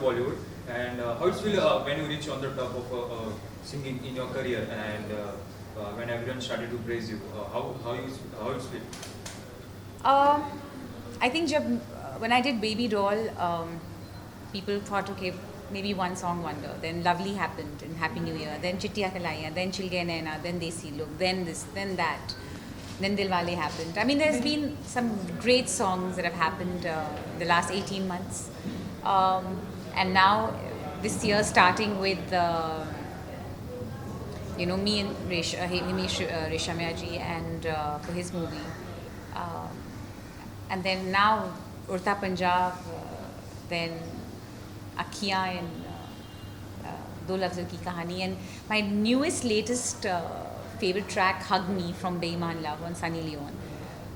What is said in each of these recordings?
Bollywood, and how it feel when you reach on the top of singing in your career, and when everyone started to praise you, how it feel? Um, I think when I did Baby Doll, people thought, okay, maybe one song wonder. Then Lovely happened and Happy New Year. Then Chittiya Kalaiyan. Then Chil Gaye Naina. Then Desi Look. Then this. Then that. Then Dilwale happened. I mean, there's been some great songs that have happened the last 18 months, and now this year starting with. Me and Himesh Reshamya ji and for his movie. Um, and then now Urta Punjab, then Akhiyan and Do Lafzon Ki Kahani. And my latest favorite track, Hug Me from Beiman Love on Sunny Leone.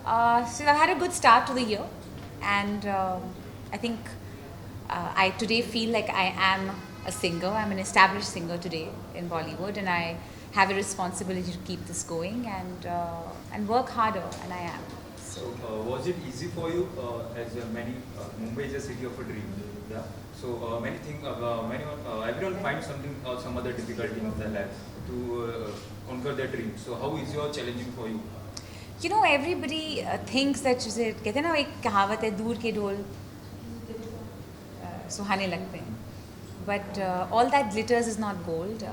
So I've had a good start to the year. And I think I today feel like I am a singer. I'm an established singer today in Bollywood, and I have a responsibility to keep this going and work harder, and I am. So was it easy for you as many Mumbai is a city of a dream? Yeah. So many things, everyone finds something some other difficulty in their life to conquer their dream. So how is your challenging for you? You know, everybody thinks that जैसे कहते हैं ना एक कहावत है दूर के ढोल सुहाने लगते हैं, but all that glitters is not gold.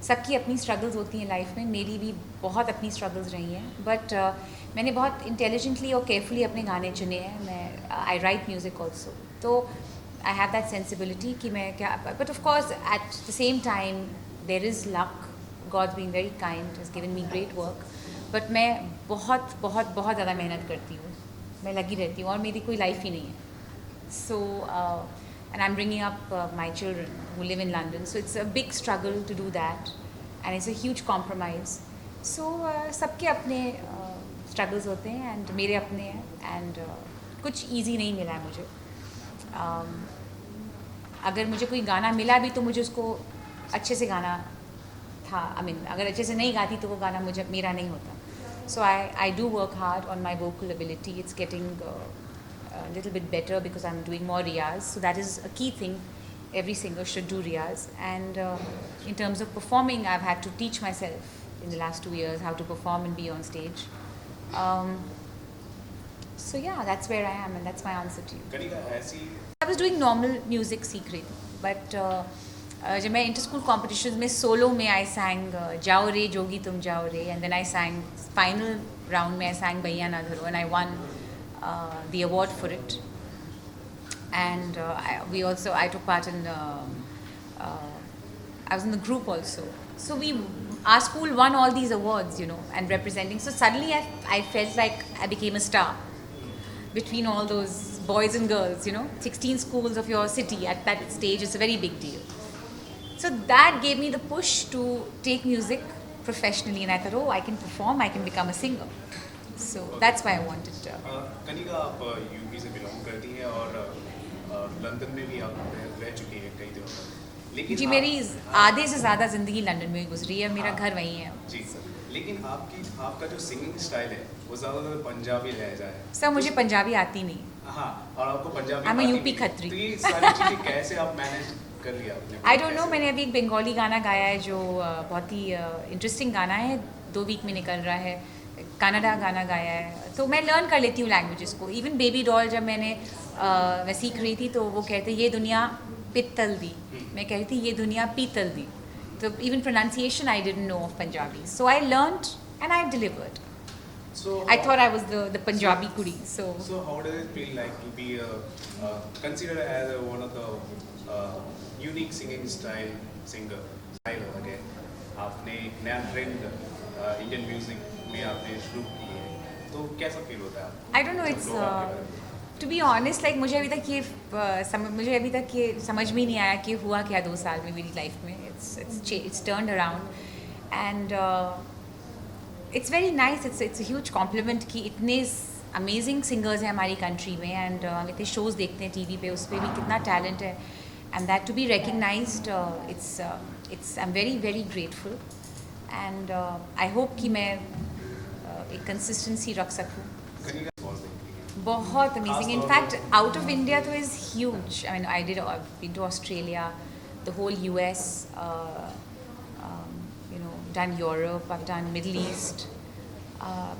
सबकी अपनी स्ट्रगल्स होती हैं लाइफ में, मेरी भी बहुत अपनी स्ट्रगल्स रही हैं, बट मैंने बहुत इंटेलिजेंटली और केयरफुली अपने गाने चुने हैं. मैं आई राइट म्यूज़िक ऑल्सो, तो आई हैव दैट सेंसिबिलिटी कि मैं क्या, but of course at the same time there is luck. God's being very kind, has given me great work. But मैं बहुत बहुत बहुत ज़्यादा मेहनत करती हूँ, मैं लगी रहती हूँ, और मेरी कोई लाइफ ही नहीं है. सो and I'm bringing up my children who live in London, so it's a big struggle to do that, and it's a huge compromise. So सबके अपने struggles होते हैं and मेरे अपने हैं, and कुछ easy नहीं मिला है मुझे. अगर मुझे कोई गाना मिला भी तो मुझे उसको अच्छे से गाना था. I mean, अगर अच्छे से नहीं गाती तो वो गाना मुझे मेरा नहीं होता. So I do work hard on my vocal ability. It's getting a little bit better because I'm doing more riyaz. So that is a key thing. Every singer should do riyaz. And in terms of performing, I've had to teach myself in the last 2 years how to perform and be on stage. So yeah, that's where I am, and that's my answer to you. I was doing normal music सीख रही थी, but जब मैं inter school competition में solo में I sang जाओ रे जोगी तुम जाओ रे, and then I sang final round में आई सैंग भैया ना धरो, and I won the award for it. And I took part in I was in the group also, so our school won all these awards, and representing. So suddenly I felt like I became a star between all those boys and girls. 16 schools of your city at that stage is a very big deal. So that gave me the push to take music professionally, and I thought, oh, I can perform, I can become a singer. So that's why I wanted to. Kanika, आप UP से belong करती हैं और London में भी आप रह चुकी हैं कई दिनों तक, लेकिन जी मेरी आधे से ज़्यादा ज़िंदगी लंदन में गुजरी है. मेरा घर वहीं है. जी सर, लेकिन आपका जो सिंगिंग स्टाइल है वो ज़्यादातर पंजाबी लहजा है. सर मुझे पंजाबी आती नहीं. हाँ, और आपको Punjabi I'm a UP Khatri. तो ये सारी चीज़ें कैसे आप मैनेज कर लिया आपने? I don't know. मैंने अभी एक बंगाली गाना गाया है जो बहुत ही इंटरेस्टिंग गाना है, 2 वीक में निकल रहा है. कनाडा गाना गाया है, तो मैं लर्न कर लेती हूँ लैंग्वेजेस को. इवन बेबी डॉल जब मैं सीख रही थी तो वो कहते ये दुनिया पित्तल दी, मैं कह रही थी ये दुनिया पीतल दी. तो even pronunciation I didn't know of Punjabi, so I learned and I delivered. I thought I was the Punjabi kudi. So how does it feel like to be considered as one of the unique singing singer? Okay, आपने एक नया trend Indian music में आपने शुरू की है, तो कैसा फील होता है आपको? I don't know. It's to be honest, like मुझे अभी तक ये समझ में नहीं आया कि हुआ क्या 2 साल में मेरी लाइफ में. It's turned around, and it's very nice. It's a huge compliment कि इतने amazing singers हैं हमारी कंट्री में, एंड हम इतने शोज देखते हैं टीवी पे, उस पर भी कितना टैलेंट है, and that to be recognized, I'm very very grateful, and I hope कि मैं एक कंसिस्टेंसी रख सकूँ. बहुत amazing. In खास तौर fact, पे- out of India तो is huge. I mean, I've been to Australia, the whole US, done Europe, I've done Middle East.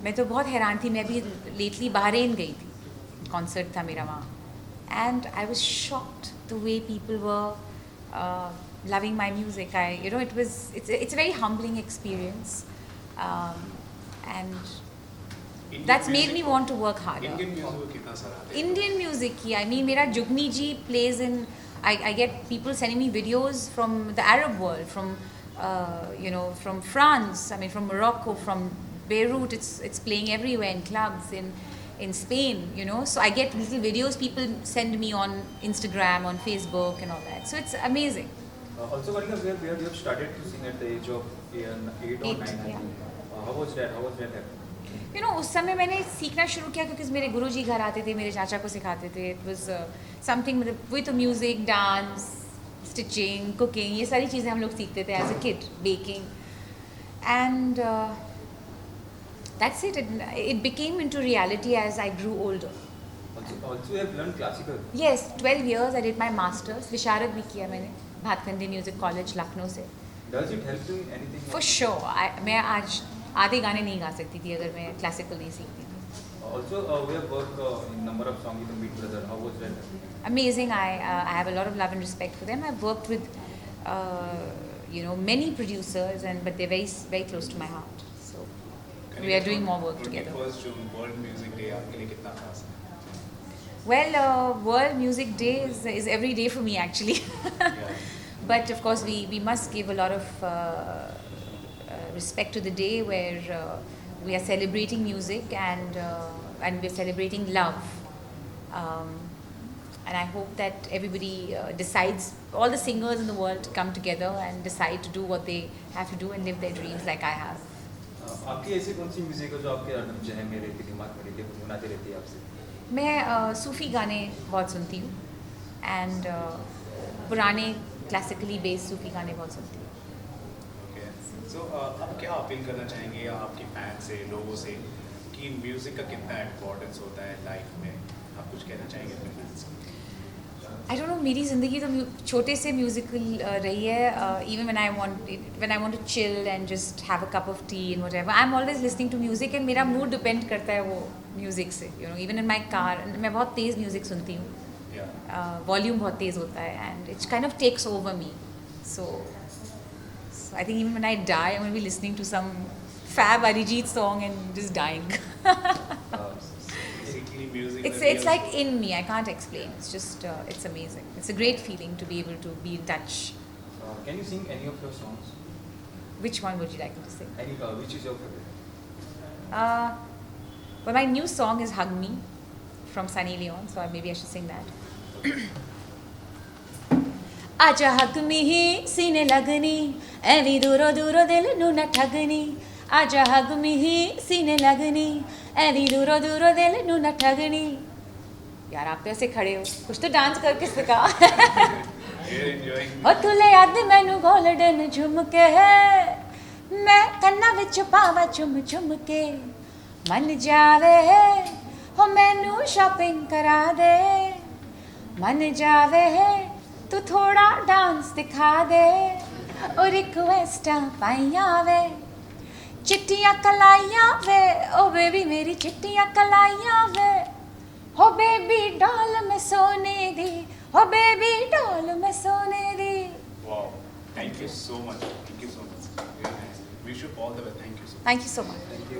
मैं तो बहुत हैरान थी. मैं भी lately बहरीन गई थी. Concert था मेरा वहाँ. And I was shocked the way people were loving my music. It's a very humbling experience. And Indian that's made music- me want to work harder. Indian music को कितना सराहते हैं? Indian music की, I mean, मेरा जुगनी जी plays in, I get people sending me videos from the Arab world, from France, I mean from Morocco, from Beirut, it's playing everywhere in clubs, in Spain, so I get little videos people send me on Instagram, on Facebook and all that, so it's amazing. Also, Kanika, where you have started to sing at the age of 8 or 9, Eight, I yeah. think. How was that happening? उस समय मैंने सीखना शुरू किया क्योंकि मेरे गुरुजी घर आते थे, मेरे चाचा को सिखाते थे. इट वाज समथिंग, मतलब वही तो म्यूज़िक, डांस, स्टिचिंग, कुकिंग, ये सारी चीज़ें हम लोग सीखते थे as a kid, baking. And that's it. It became into reality as I grew older. Also you have learned classical. Yes, 12 years I did my masters. विशारद भी किया मैंने भातखंडे म्यूज़िक कॉलेज लखनऊ से. Does it help you in anything? For sure. मैं आज आधे गाने नहीं गा सकती थी अगर मैं क्लासिकल नहीं सीखती थी. Also, we have worked in number of songs with the Meet Brother. How was that? Amazing. I have a lot of love and respect for them. I've worked with many producers, but they're very very close to my heart. So we are doing more work together. 21st June World Music Day आपके लिए कितना खास है? Well, World Music Day is every day for me actually. Yeah. But of course we must give a lot of respect to the day where we are celebrating music and we're celebrating love. And I hope that everybody decides, all the singers in the world to come together and decide to do what they have to do and live their dreams like I have. आपकी ऐसी कौन सी music है जो आपके जहन में रहती है, दिमाग में रहती है, गुनगुनाती रहती है आपसे? मैं सूफ़ी गाने बहुत सुनती हूँ एंड पुराने क्लासिकली बेस्ड सूफ़ी गाने बहुत सुनती हूँ. Okay. So, आप क्या अपील करना चाहेंगे या आपके फैन से, लोगों से, कि म्यूजिक का कितना इम्पोर्टेंस होता है लाइफ में? आप कुछ कहना चाहेंगे अपने फैंस को? आई डोंट नो, मेरी ज़िंदगी तो छोटे से म्यूज़िकल रही है. Even when I want to chill and just have a cup of tea and whatever, I am always listening to music and मेरा मूड डिपेंड करता है वो म्यूज़िक से. इवन इन माई कार मैं बहुत तेज़ म्यूज़िक सुनती हूँ. वॉल्यूम बहुत तेज़ होता है and it's kind of takes over me. So I think even when I die I will be listening to some fab Arijit song and just dying. Basically, music. It's like in me. I can't explain. It's just it's amazing. It's a great feeling to be able to be in touch. Can you sing any of your songs? Which one would you like me to sing? Any, which is your favorite? Well, my new song is "Hug Me" from Sunny Leon, so maybe I should sing that. आजा हक में ही सीने लगनी, ऐवी दूरो दूरो दिल नू न ठगनी. आजा हक में ही सीने लगनी, ऐवी दूरो दूरो दिल नू न ठगनी. यार आप तो ऐसे खड़े हो, कुछ तो डांस करके सिखा. You're enjoying. हो तुले याद मैनू गोल्डन झुमके है, मैं कन्ना विच पावा चुम चुम के. मन जावे है हो मैनू शॉपिंग करा दे. मन जावे है तू थोड़ा डांस दिखा दे. और रिक्वेस्टां पाइयां वे, चिट्टियां कलाइयां वे. ओ बेबी मेरी चिट्टियां कलाइयां वे. हो बेबी डॉल में सोने दी, हो बेबी डॉल में सोने दी. Wow. Thank you so much. Thank you so much. Very nice. Wish you all the best. Thank you so much. Thank you so much. Thank you.